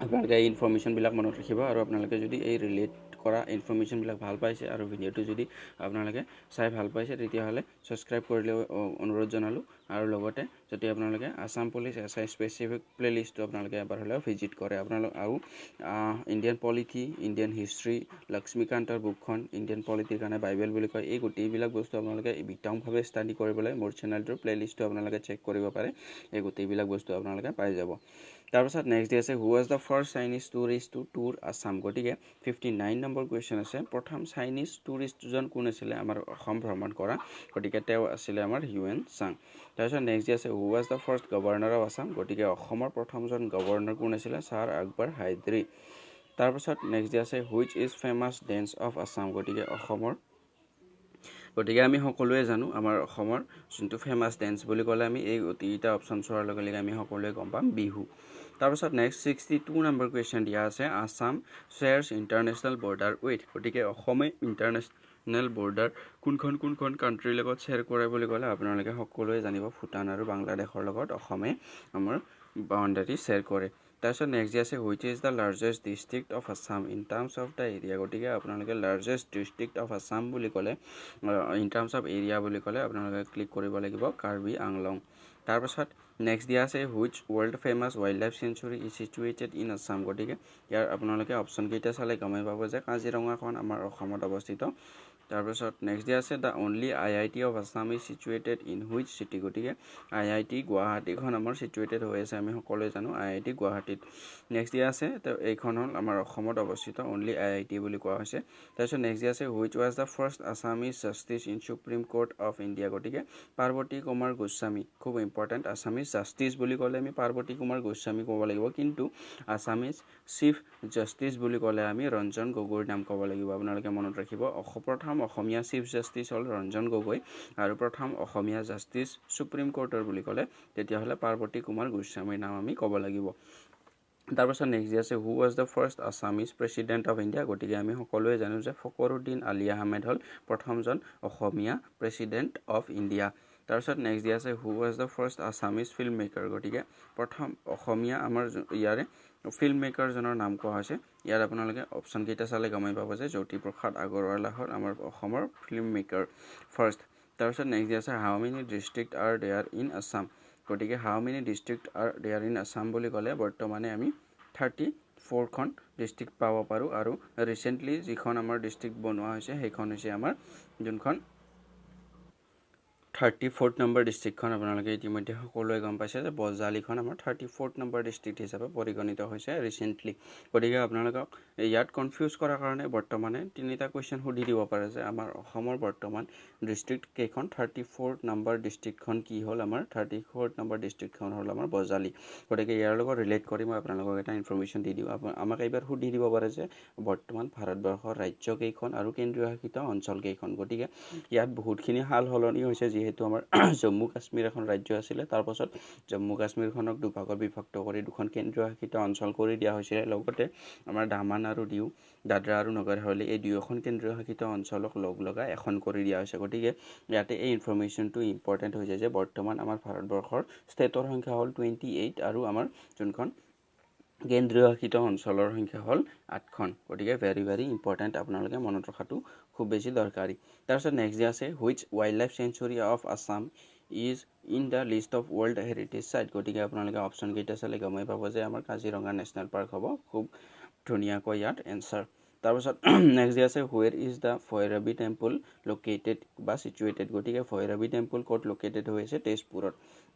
আপোনালোকে এই ইনফৰ্মেশ্যনবিলাক মনত ৰাখিব আৰু আপোনালোকে যদি এই ৰিলেট কৰা ইনফৰ্মেশ্যনবিলাক ভাল পাইছে আৰু ভিডিঅ'টো যদি আপোনালোকে চাই ভাল পাইছে তেতিয়াহ'লে ছাবস্ক্ৰাইব কৰিলে অনুৰোধ জনালোঁ আৰু লগতে যদি আপোনালোকে আছাম পুলিচ এছআই স্পেচিফিক প্লে'লিষ্টটো আপোনালোকে এবাৰ হ'লেও ভিজিট কৰে আপোনালোক আৰু ইণ্ডিয়ান পলিটি ইণ্ডিয়ান হিষ্ট্ৰী লক্ষ্মীকান্তৰ বুকখন ইণ্ডিয়ান পলিটিৰ কাৰণে বাইবেল বুলি কয় এই গোটেইবিলাক বস্তু আপোনালোকে বিতংভাৱে ষ্টাডি কৰিবলৈ মোৰ চেনেলটোৰ প্লে'লিষ্টটো আপোনালোকে চেক কৰিব পাৰে এই গোটেইবিলাক বস্তু আপোনালোকে পাই যাব তাৰপিছত নেক্সট দি আছে who was the first Chinese tourist to tour Assam গতিকে 59 নম্বৰ কুৱেশ্যন আছে প্ৰথম চাইনিজ টুৰিষ্টজন কোন আছিলে আমাৰ অসম ভ্ৰমণ কৰা গতিকে তেওঁ আছিলে আমাৰ হিউৱেন চাং তাৰপিছত নেক্সট দি আছে who was the first governor of Assam গতিকে অসমৰ প্ৰথমজন গভৰ্ণৰ কোন আছিলে ছাৰ আকবৰ হাইদ্ৰী তাৰপিছত নেক্সট দি আছে which is famous dance of Assam গতিকে অসমৰ গতিকে আমি সকলোৱে জানো আমাৰ অসমৰ যোনটো ফেমাছ ডেন্স বুলি ক'লে আমি এই তিনিটা অপশ্যন চোৱাৰ লগে লগে আমি সকলোৱে গম পাম বিহু তাৰপিছত নেক্সট 62 নম্বৰ কুৱেশ্যন দিয়া আছে Assam shares international border with গতিকে অসমে ইণ্টাৰনেশ্যনেল বৰ্ডাৰ কোনখন কাণ্ট্ৰিৰ লগত শ্বেয়াৰ কৰে বুলি ক'লে আপোনালোকে সকলোৱে জানিব ভূটান আৰু বাংলাদেশৰ লগত অসমে আমাৰ বাউণ্ডাৰী শ্বেয়াৰ কৰে তাৰপিছত নেক্সট আছে which is the largest district of Assam in terms of the area গতিকে আপোনালোকে লাৰ্জেষ্ট ডিষ্ট্ৰিক্ট অফ আছাম বুলি ক'লে ইন টাৰ্মছ অফ এৰিয়া বুলি ক'লে আপোনালোকে ক্লিক কৰিব লাগিব কাৰ্বি আংলং তাৰপাছত নেক্সট দিয়া আছে which world famous wild life century is situated in Assam গতিকে ইয়াৰ আপোনালোকে অপশ্যন কেইটা চালে গমেই পাব যে কাজিৰঙাখন আমাৰ অসমত অৱস্থিত তাৰপিছত নেক্সট দিয়া আছে the only IIT of Assam is situated in which city গতিকে IIT গুৱাহাটীখন আমাৰ চিটুৱেটেড হৈ আছে আমি সকলোৱে জানো IIT গুৱাহাটীত নেক্সট দিয়া আছে এইখন হ'ল আমাৰ অসমত অৱস্থিত অনলি IIT বুলি কোৱা হৈছে তাৰপিছত নেক্সট দিয়া আছে which was the first Assamese justice in supreme court of India গতিকে পাৰ্বতী কুমাৰ গোস্বামী খুব ইম্পৰ্টেণ্ট আছামিজ জাষ্টিছ বুলি ক'লে আমি পাৰ্বতী কুমাৰ গোস্বামী ক'ব লাগিব কিন্তু আছামিজ চিফ জাষ্টিছ বুলি ক'লে আমি ৰঞ্জন গগৈৰ নাম ক'ব লাগিব আপোনালোকে মনত ৰাখিব প্ৰথম অসমীয়া চিফ জাষ্টিছ হ'ল ৰঞ্জন গগৈ আৰু প্ৰথম অসমীয়া জাষ্টিছ সুপ্ৰিম কোৰ্টৰ বুলি ক'লে তেতিয়াহ'লে পাৰ্বতী কুমাৰ গোস্বামীৰ নাম আমি ক'ব লাগিব তাৰপাছত নেক্সট আছে who was the first Assamese president of India গতিকে আমি সকলোৱে জানো যে ফখৰুদ্দিন আলি আহমেদ হ'ল প্ৰথমজন অসমীয়া প্ৰেচিডেণ্ট অফ ইণ্ডিয়া তাৰপিছত নেক্সট দিয়া আছে who was the first Assamese film maker গতিকে প্ৰথম অসমীয়া আমাৰ ইয়াৰে ফিল্ম মেকাৰজনৰ নাম কোৱা হৈছে ইয়াত আপোনালোকে অপশ্যন কেইটা চালে গমেই পাব যে জ্যোতিপ্ৰসাদ আগৰৱালা হ'ল আমাৰ অসমৰ ফিল্ম মেকাৰ ফাৰ্ষ্ট তাৰপিছত নেক্সট দিয়া আছে how many district are there in Assam গতিকে how many district are there in Assam বুলি ক'লে বৰ্তমানে আমি 34খন ডিষ্ট্ৰিক্ট পাব পাৰোঁ আৰু ৰিচেণ্টলি যিখন আমাৰ ডিষ্ট্ৰিক্ট বনোৱা হৈছে সেইখন হৈছে আমাৰ যোনখন 34th নম্বৰ ডিষ্ট্ৰিক্টখন আপোনালোকে ইতিমধ্যে সকলোৱে গম পাইছে যে বজালিখন আমাৰ 34th নম্বৰ ডিষ্ট্ৰিক্ট হিচাপে পৰিগণিত হৈছে ৰিচেণ্টলি গতিকে আপোনালোকক ইয়াত কনফিউজ কৰাৰ কাৰণে বৰ্তমানে তিনিটা কুৱেশ্যন সুধি দিব পাৰে যে আমাৰ অসমৰ বৰ্তমান ডিষ্ট্ৰিক্ট কেইখন 34th নম্বৰ ডিষ্ট্ৰিক্টখন কি হ'ল আমাৰ 34th নম্বৰ ডিষ্ট্ৰিক্টখন হ'ল আমাৰ বজালি গতিকে ইয়াৰ লগত ৰিলেট কৰি মই আপোনালোকক এটা ইনফৰ্মেশ্যন দি দিওঁ আমাক এইবাৰ সুধি দিব পাৰে যে বৰ্তমান ভাৰতবৰ্ষৰ ৰাজ্য কেইখন আৰু কেন্দ্ৰীয় শাসিত অঞ্চল কেইখন গতিকে ইয়াত বহুতখিনি সাল সলনি হৈছে যিহেতু আমাৰ জম্মু কাশ্মীৰ এখন ৰাজ্য আছিলে তাৰপাছত জম্মু কাশ্মীৰখনক দুভাগত বিভক্ত কৰি দুখন কেন্দ্ৰীয় শাসিত অঞ্চল কৰি দিয়া হৈছিলে লগতে আমাৰ দামান আৰু দিউ দাদৰা আৰু নগৰ হাৱেলী এই দুয়োখন কেন্দ্ৰীয় শাসিত অঞ্চলক লগ লগাই এখন কৰি দিয়া হৈছে গতিকে ইয়াতে এই ইনফৰ্মেশ্যনটো ইম্পৰ্টেণ্ট হৈছে যে বৰ্তমান আমাৰ ভাৰতবৰ্ষৰ ষ্টেটৰ সংখ্যা হ'ল 28 আৰু আমাৰ যোনখন কেন্দ্ৰীয় শাসিত অঞ্চলৰ সংখ্যা হ'ল 8খন গতিকে ভেৰি ভেৰি ইম্পৰ্টেণ্ট আপোনালোকে মনত ৰখাটো খুব বেছি দৰকাৰী তাৰপিছত নেক্সট যে আছে which wild life sanctuary of Assam is in the list of world heritage site গতিকে আপোনালোকে অপশ্যন কেইটা চালে গমেই পাব যে আমাৰ কাজিৰঙা নেশ্যনেল পাৰ্ক হ'ব খুব ধুনীয়াকৈ ইয়াত এনচাৰ তাৰপিছত নেক্সট যে আছে where is the Bhairavi temple located বা চিটুৱেটেড গতিকে ভৈৰৱী টেম্পল ক'ত লোকেটেড হৈ আছে তেজপুৰত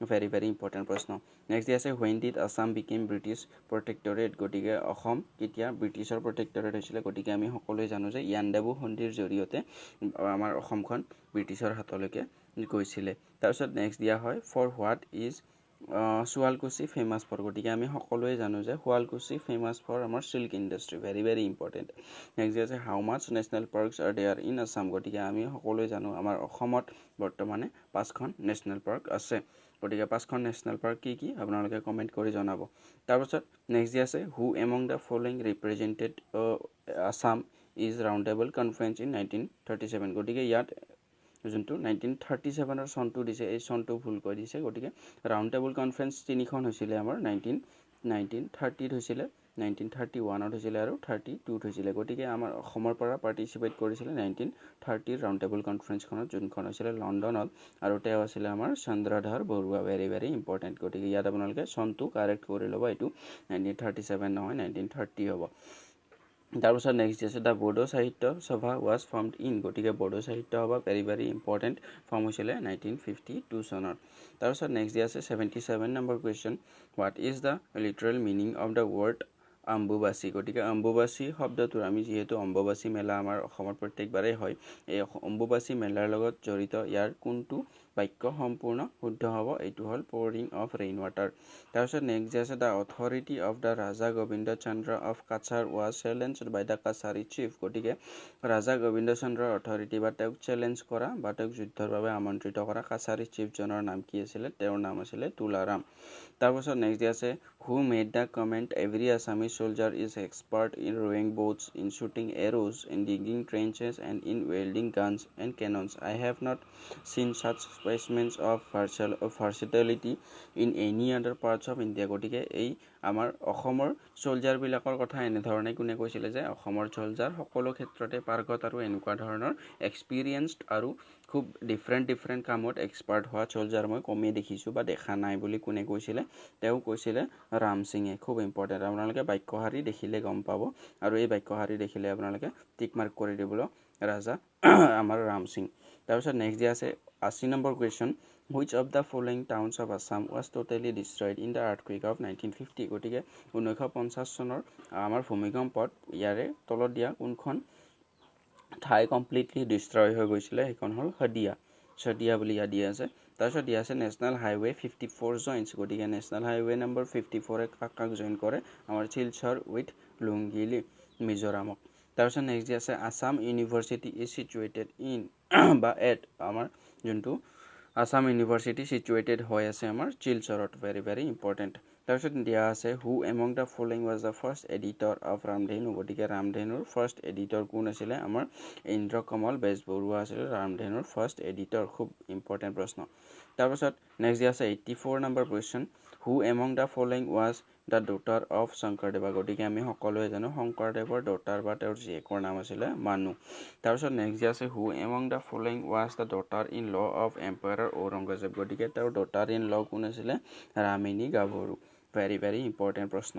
ভেৰি ভেৰি ইম্পৰ্টেণ্ট প্ৰশ্ন নেক্সট আছে when did Assam became British protectorate গতিকে অসম কেতিয়া ব্ৰিটিছৰ প্ৰটেক্টৰেট হৈছিলে গতিকে আমি সকলোৱে জানো যে ইয়াণ্ডাবু সন্ধিৰ জৰিয়তে আমাৰ অসমখন ব্ৰিটিছৰ হাতলৈকে গৈছিলে তাৰপিছত নেক্সট দিয়া হয় for what is Sualkuchi famous for গতিকে আমি সকলোৱে জানো যে শুৱালকুছি ফেমাছ ফৰ আমাৰ silk industry very very important next আছে how much national parks are there in Assam গতিকে আমি সকলোৱে জানো আমাৰ অসমত বৰ্তমানে 5খন নেশ্যনেল পাৰ্ক আছে গতিকে 5খন নেশ্যনেল পাৰ্ক কি কি আপোনালোকে কমেণ্ট কৰি জনাব তাৰপিছত নেক্সট যে আছে who among the following represented Assam is round table conference in 1937 গতিকে ইয়াত যোনটো 1937ৰ চনটো দিছে এই চনটো ভুলকৈ দিছে গতিকে ৰাউণ্ড টেবল কনফাৰেন্স তিনিখন হৈছিলে আমাৰ 1930ত হৈছিলে 1931ত হৈছিলে আৰু 32ত হৈছিলে গতিকে আমাৰ অসমৰ পৰা পাৰ্টিচিপেট কৰিছিলে 1930ৰ ৰাউণ্ড টেবল কনফাৰেন্সখনত যোনখন হৈছিলে লণ্ডনত আৰু তেওঁ আছিলে আমাৰ Chandradhar Barua very very important গতিকে ইয়াত আপোনালোকে চনটো কাৰেক্ট কৰি ল'ব এইটো 1937 নহয় 1930 হ'ব তাৰপিছত নেক্সট আছে দ্য বড়ো সাহিত্য সভা ৱাজ ফৰ্মড ইন গতিকে বড়ো সাহিত্য সভা ভেৰি ইম্পৰ্টেণ্ট ফৰ্ম হৈছিলে 1952 চনত তাৰপিছত নেক্সট আছে 77 number question what is the literal meaning of the word Ambubachi গতিকে অম্বুবাচী শব্দটোৰ আমি যিহেতু অম্বুবাচী মেলা আমাৰ অসমত প্ৰত্যেকবাৰেই হয় এই অম্বুবাচী মেলাৰ লগত জড়িত ইয়াৰ কোনটো বাক্য সম্পূৰ্ণ শুদ্ধ হ'ব এইটো হ'ল প'ৰিং অফ ৰেইন ৱাটাৰ তাৰপিছত নেক্সট আছে the authority of the Raja Govinda Chandra of Cachar was challenged by the Kachari chief গতিকে ৰাজা গোবিন্দ চন্দ্ৰৰ অথৰিটি বা তেওঁক চেলেঞ্জ কৰা বা তেওঁক যুদ্ধৰ বাবে আমন্ত্ৰিত কৰা কাছাৰী চিফজনৰ নাম কি আছিলে তেওঁৰ নাম আছিলে তুলাৰাম তাৰপিছত নেক্সট আছে who made the comment every Assamese soldier is expert in rowing boats, in shooting arrows, in digging trenches, and in wielding guns and cannons. I have not seen such specimens of versatility in any other parts of India. গতিকে এই আমাৰ অসমৰ সোলজাৰবিলাকৰ কথা এনেধৰণে কোনে কৈছিলে যে অসমৰ সোলজাৰ সকলো ক্ষেত্ৰতে পাৰ্গত আৰু এনেকুৱা ধৰণৰ এক্সপিৰিয়েঞ্চড আৰু খুব ডিফাৰেণ্ট কামত এক্সপাৰ্ট হোৱা সোলজাৰ মই কমেই দেখিছোঁ বা দেখা নাই বুলি কোনে কৈছিলে তেওঁ কৈছিলে ৰাম সিঙে খুব ইম্পৰ্টেণ্ট আপোনালোকে বাক্যশাৰী দেখিলে গম পাব আৰু এই বাক্যশাৰী দেখিলে আপোনালোকে টিক মাৰ্ক কৰি দিবলৈ ৰাজা আমাৰ ৰাম সিং তাৰপিছত নেক্সট আছে 80 number question which of the following towns of Assam was totally destroyed in the earthquake of 1950 গতিকে 1950 চনৰ আমাৰ ভূমিকম্পত ইয়াৰে তলত দিয়া কোনখন ঠাই কমপ্লিটলি ডিষ্ট্ৰয় হৈ গৈছিলে সেইখন হ'ল শদিয়া বুলি ইয়াত দিয়া আছে তাৰপিছত দিয়া আছে নেশ্যনেল হাইৱে 54 জইন্স গতিকে নেশ্যনেল হাইৱে নম্বৰ 54 কাক জইন কৰে আমাৰ শিলচৰ উইথ লুংগিলি মিজোৰামক তাৰপিছত নেক্সট দিয়া আছে Assam university is situated in বা এট আমাৰ যোনটো আসাম ইউনিভাৰ্চিটি চিটুৱেটেড হৈ আছে আমাৰ শিলচৰত ভেৰি ইম্পৰ্টেণ্ট তাৰপিছত দিয়া আছে who among the following was the first editor of Ramdhenu গতিকে ৰামধেনুৰ ফাৰ্ষ্ট এডিটৰ কোন আছিলে আমাৰ ইন্দ্ৰকমল বেজবৰুৱা আছিলে ৰামধেনুৰ ফাৰ্ষ্ট এডিটৰ খুব ইম্পৰ্টেণ্ট প্ৰশ্ন তাৰপিছত নেক্সট দিয়া আছে 84 number question who among the following was the daughter of Sankardeva গতিকে আমি সকলোৱে জানো শংকৰদেৱৰ ডটাৰ বা তেওঁৰ জীয়েকৰ নাম আছিলে মানু তাৰপিছত নেক্সট দিয়া আছে who among the following was the daughter in law of emperor Aurangzeb গতিকে তেওঁৰ ডটাৰ ইন ল কোন আছিলে ৰামিনী গাভৰু ভেৰি ইম্পৰ্টেণ্ট প্ৰশ্ন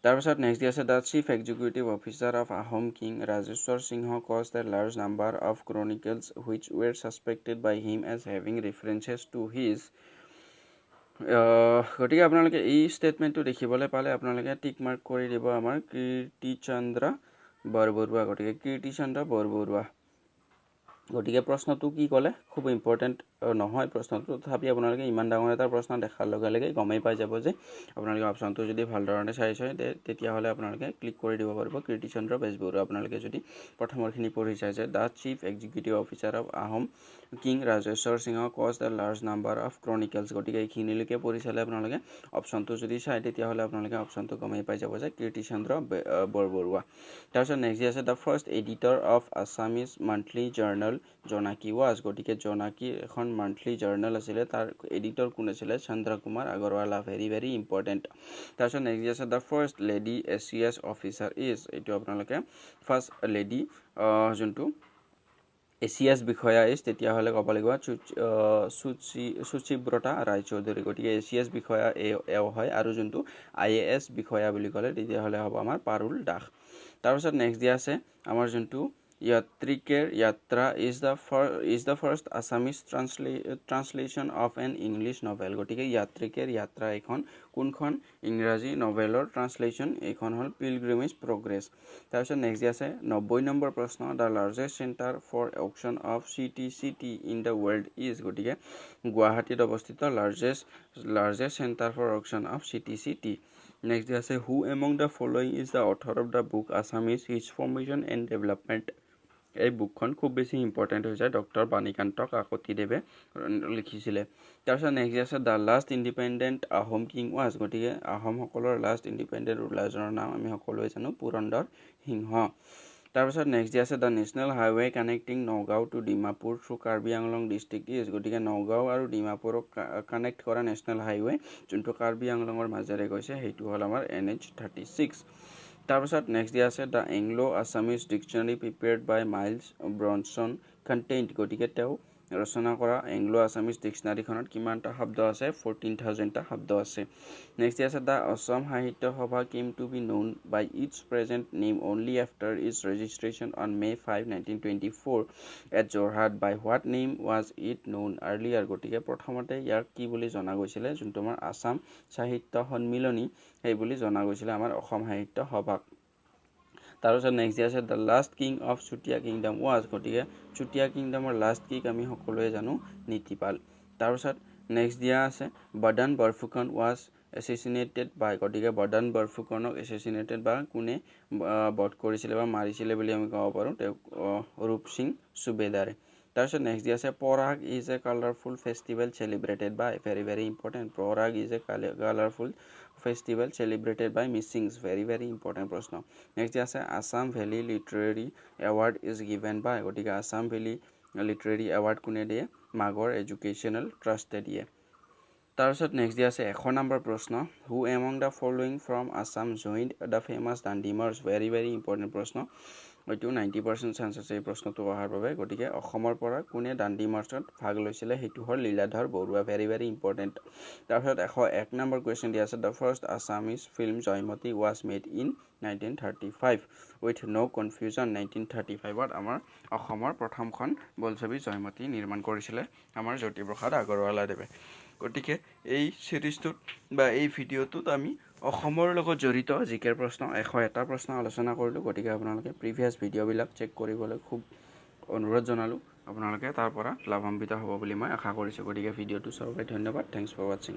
তাৰপিছত নেক্সট দিয়া আছে the chief executive officer of Ahom king Rajeswar Singha cause the large number of chronicles which were suspected by him as having references to his গতিকে আপোনালোকে এই ষ্টেটমেণ্টটো দেখিবলৈ পালে আপোনালোকে টিক মাৰ্ক কৰি দিব আমাৰ কীৰ্তিচন্দ্ৰ বৰবৰুৱা গতিকে কীৰ্তিচন্দ্ৰ বৰবৰুৱা গতিকে প্ৰশ্নটো কি ক'লে খুব ইম্পৰ্টেণ্ট নহয় প্ৰশ্নটো তথাপি আপোনালোকে ইমান ডাঙৰ এটা প্ৰশ্ন দেখাৰ লগে লগে গমেই পাই যাব যে আপোনালোকে অপশ্যনটো যদি ভালধৰণে চাইছে তেতিয়াহ'লে আপোনালোকে ক্লিক কৰি দিব পাৰিব কীৰ্তিচন্দ্ৰ বেজবৰুৱা আপোনালোকে যদি প্ৰথমৰখিনি পঢ়ি চাইছে the chief executive officer of Ahom king Rajeswar Singha cause the large number of chronicles গতিকে এইখিনিলৈকে পঢ়ি চালে আপোনালোকে অপশ্যনটো যদি চাই তেতিয়াহ'লে আপোনালোকে অপশ্যনটো গমেই পাই যাব যে কীৰ্তিচন্দ্ৰ বৰবৰুৱা তাৰপিছত নেক্সট আছে the first editor of Assamese monthly journal Jonaki was গতিকে জোনাকী এখন মান্থলি জাৰ্নেল আছিলে তাৰ এডিটৰ কোন আছিলে চন্দ্ৰ কুমাৰ আগৰৱালা ভেৰি ইম্পৰ্টেণ্ট তাৰপিছত নেক্সট আছে the first lady IAS officer is এইটো আপোনালোকে ফাৰ্ষ্ট লেডি যোনটো এছিয়াছ বিষয়া ইজ তেতিয়াহ'লে ক'ব লাগিব সুচিব্ৰতা ৰায়চৌধুৰী গতিকে এছিয়াছ বিষয়া এও হয় আৰু যোনটো IAS বিষয়া বুলি ক'লে তেতিয়াহ'লে হ'ব আমাৰ পাৰুল দাস তাৰপিছত নেক্সট দিয়া আছে আমাৰ যোনটো Yatrikeer Yatra is the first Assamese translation of an English novel. গতিকে Yatrikeer Yatra এখন কোনখন ইংৰাজী নভেলৰ ট্ৰান্সলেশ্যন এইখন হ'ল Pilgrimage Progress তাৰপিছত নেক্সট আছে 90 নম্বৰ প্ৰশ্ন the largest centre for auction of CTCT in the world is গতিকে গুৱাহাটীত অৱস্থিত largest centre for auction of CTCT next আছে who among the following is the author of the book Assamese his formation and development এই বুকখন খুব বেছি important হৈছে doctor Banikanta কাকতিদেৱে লিখিছিলে তাৰপিছত নেক্সট আছে the last independent Ahom king was গতিকে আহোমসকলৰ লাষ্ট ইণ্ডিপেণ্ডেণ্ট ৰুলাৰজনৰ নাম আমি সকলোৱে জানো পুৰন্দৰ সিংহ তাৰপিছত নেক্সট আছে the national highway connecting Nagaon to Dimapur through Karbi Anglong district is গতিকে নগাঁও আৰু ডিমাপুৰক কানেক্ট কৰা নেশ্যনেল হাইৱে যোনটো কাৰ্বি আংলঙৰ মাজেৰে গৈছে সেইটো হ'ল আমাৰ NH36 তাৰপিছত নেক্সট দিয়া আছে the Anglo Assamese dictionary prepared by Miles Bronson content গতিকে তেওঁ ৰচনা কৰা এংলো আছামিজ ডিকচনাৰীখনত কিমানটা শব্দ আছে 14,000টা শব্দ আছে নেক্সট আছে দা Asam Sahitya Sabha came to be known by its present name only after its registration on May 5 1924 at Jorhat by what name was it known earlier গতিকে প্ৰথমতে ইয়াক কি বুলি জনা গৈছিলে যোনটো আমাৰ আসাম সাহিত্য সন্মিলনী সেই বুলি জনা গৈছিলে আমাৰ অসম সাহিত্য সভাক তাৰপিছত নেক্সট আছে the last king of Chutia kingdom was গতিকে চুতীয়া কিংডমৰ লাষ্ট কিং আমি সকলোৱে জানো নীতিপাল তাৰপিছত নেক্সট দিয়া আছে বৰ্ডন বৰফুকন ৱাজ এছেচিনেটেড বাই গতিকে বৰ্ডন বৰফুকনক এছেচিনেটেড বা কোনে বধ কৰিছিলে বা মাৰিছিলে বুলি আমি ক'ব পাৰোঁ তেওঁক ৰূপ সিং সুবেদাৰে তাৰপিছত নেক্সট দিয়া আছে Porag is a colourful festival celebrated by very very important Porag is a colourful festival celebrated by Misings very very important প্ৰশ্ন নেক্সট দিয়া আছে Assam valley literary award is given by গতিকে আসাম ভেলী লিটাৰেৰী এৱাৰ্ড কোনে দিয়ে মাগৰ এডুকেশ্যনেল ট্ৰাষ্টে দিয়ে তাৰপিছত নেক্সট দিয়া আছে 100 নম্বৰ প্ৰশ্ন who among the following from Assam joined the famous Dandi march very very important প্ৰশ্ন হয়তো 90% চান্স আছে এই প্ৰশ্নটো অহাৰ বাবে গতিকে অসমৰ পৰা কোনে দাণ্ডি মাৰ্চত ভাগ লৈছিলে সেইটো হ'ল Liladhar Barua very very important তাৰপিছত 101 নম্বৰ কুৱেশ্যন দিয়া আছে the first Assamese film Joymoti was made in 1935 with no' confusion 1935ত আমাৰ অসমৰ প্ৰথমখন বোলছবি জয়মতী নিৰ্মাণ কৰিছিলে আমাৰ জ্যোতিপ্ৰসাদ আগৰৱালাদেৱে গতিকে এই চিৰিজটোত বা এই ভিডিঅ'টোত আমি অসমৰ লগত জড়িত জিকেৰ প্ৰশ্ন 101টা প্ৰশ্ন আলোচনা কৰিলোঁ গতিকে আপোনালোকে প্ৰিভিয়াছ ভিডিঅ'বিলাক চেক কৰিবলৈ খুব অনুৰোধ জনালোঁ আপোনালোকে তাৰ পৰা লাভান্বিত হ'ব বুলি মই আশা কৰিছোঁ গতিকে ভিডিঅ'টো চোৱাৰ বাবে ধন্যবাদ থেংকছ ফৰ ৱাচিং